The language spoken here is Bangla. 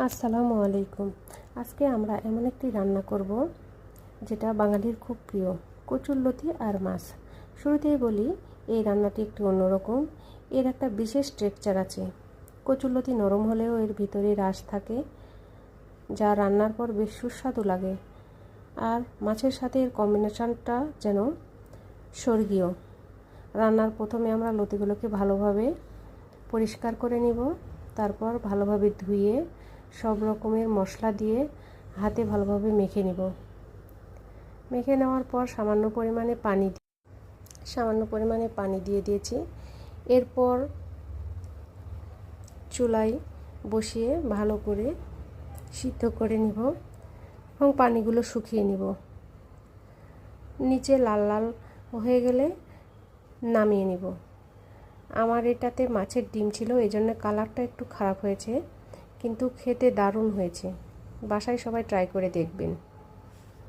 আসসালামু আলাইকুম। আজকে আমরা এমন একটি রান্না করব যেটা বাঙালির খুব প্রিয়, কচুরলতি আর মাছ। শুরুতেই বলি, এই রান্নাটি একটু অন্যরকম। এর একটা বিশেষ টেক্সচার আছে। কচুরলতি নরম হলেও এর ভিতরে রাশ থাকে, যা রান্নার পর বেশ সুস্বাদু লাগে। আর মাছের সাথে এর কম্বিনেশনটা যেন স্বর্গীয়। রান্নার প্রথমে আমরা লতিগুলোকে ভালোভাবে পরিষ্কার করে নিব। তারপর ভালোভাবে ধুয়ে সব রকমের মশলা দিয়ে হাতে ভালোভাবে মেখে নিব। মেখে নেওয়ার পর সামান্য পরিমাণে পানি দিয়ে দিয়েছি। এরপর চুলায় বসিয়ে ভালো করে সিদ্ধ করে নিব এবং পানিগুলো শুকিয়ে নিব। নিচে লাল লাল হয়ে গেলে নামিয়ে নিব। আমার এটাতে মাছের ডিম ছিল, এই জন্য কালারটা একটু খারাপ হয়েছে, কিন্তু খেতে দারুণ হয়েছে। বাসায় সবাই ট্রাই করে দেখবেন।